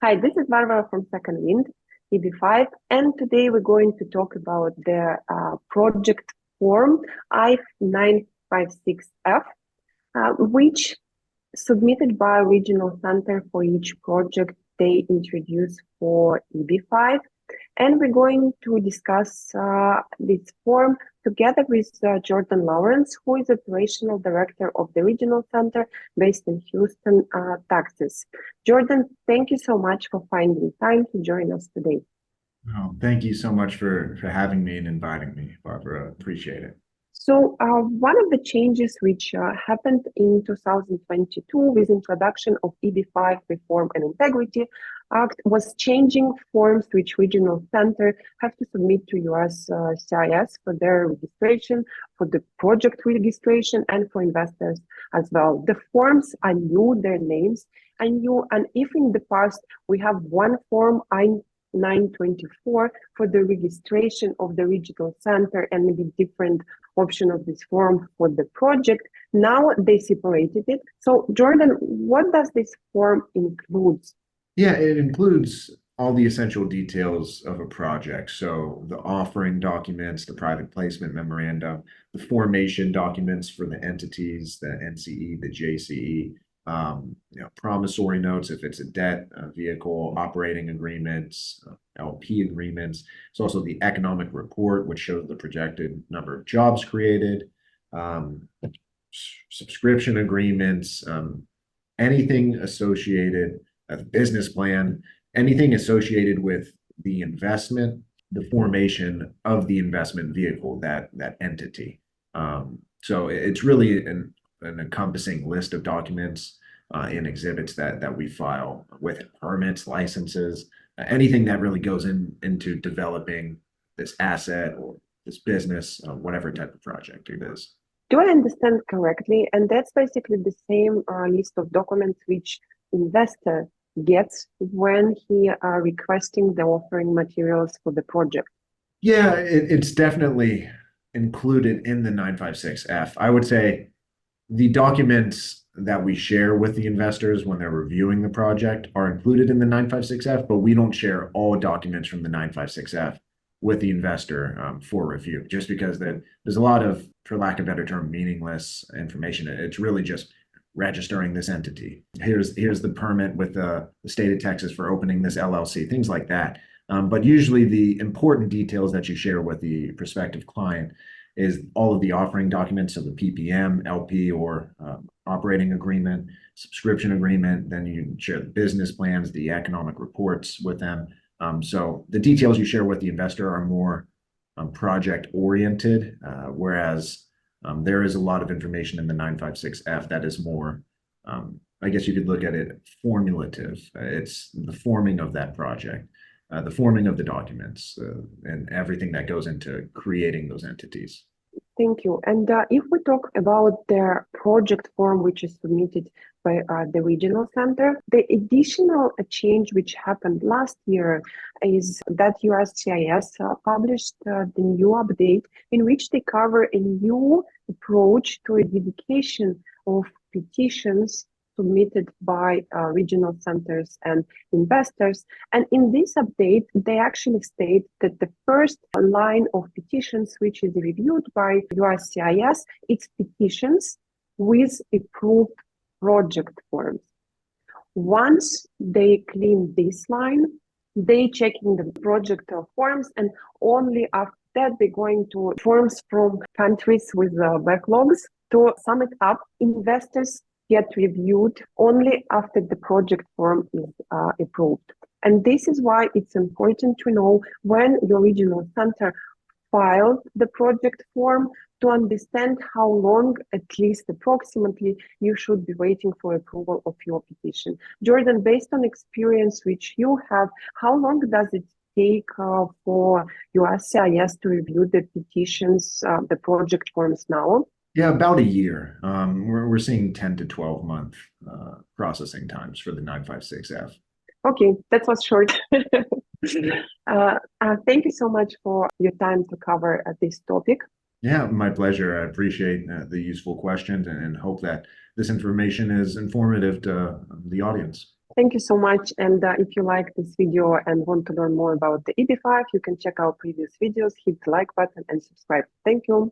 Hi, this is Barbara from Second Wind, EB-5, and today we're going to talk about the project form I-956F, which submitted by regional center for each project they introduce for EB-5. And we're going to discuss this form together with Jordan Lawrence, who is Operational Director of the Regional Center based in Houston, Texas. Jordan, thank you so much for finding time to join us today. Oh, thank you so much for having me and inviting me, Barbara. Appreciate it. So one of the changes which happened in 2022 with introduction of EB-5 Reform and Integrity Act was changing forms which regional center have to submit to USCIS for their registration, for the project registration, and for investors as well. The forms are new, their names are new, and if in the past we have one form, I-924 for the registration of the regional center and maybe different option of this form for the project. Now they separated it. So Jordan, what does this form include? Yeah, it includes all the essential details of a project. So the offering documents, the private placement memorandum, the formation documents for the entities, the NCE, the JCE, promissory notes if it's a debt, vehicle, operating agreements, LP agreements. It's also the economic report, which shows the projected number of jobs created, um, subscription agreements, anything associated, the business plan, anything associated with the investment, the formation of the investment vehicle, that entity. So it's really an encompassing list of documents and exhibits that we file with permits, licenses, anything that really goes into developing this asset or this business, whatever type of project it is. Do I understand correctly? And that's basically the same list of documents which investor gets when he requesting the offering materials for the project. Yeah, it's definitely included in the 956F. I would say the documents that we share with the investors when they're reviewing the project are included in the 956F, but we don't share all documents from the 956F with the investor for review, just because there's a lot of, for lack of a better term, meaningless information. It's really just registering this entity. Here's the permit with the state of Texas for opening this LLC, things like that. But usually the important details that you share with the prospective client is all of the offering documents, so the PPM, LP, or operating agreement, subscription agreement. Then you share the business plans, the economic reports with them. So the details you share with the investor are more project oriented, whereas there is a lot of information in the 956F that is more, I guess you could look at it formulative. It's the forming of that project, the forming of the documents, and everything that goes into creating those entities. Thank you. And if we talk about the project form which is submitted by the regional center, the additional change which happened last year is that USCIS published the new update in which they cover a new approach to adjudication of petitions submitted by regional centers and investors. And in this update, they actually state that the first line of petitions, which is reviewed by USCIS, it's petitions with approved project forms. Once they clean this line, they checking the project forms, and only after that they're going to forms from countries with backlogs. To sum it up, investors get reviewed only after the project form is approved. And this is why it's important to know when your regional center filed the project form to understand how long, at least approximately, you should be waiting for approval of your petition. Jordan, based on experience which you have, how long does it take for USCIS to review the petitions, the project forms now? Yeah, about a year. We're seeing 10 to 12 month processing times for the 956F. Okay, that was short. Thank you so much for your time to cover this topic. Yeah, my pleasure. I appreciate the useful questions and hope that this information is informative to the audience. Thank you so much. And if you like this video and want to learn more about the EB-5, you can check our previous videos, hit the like button and subscribe. Thank you.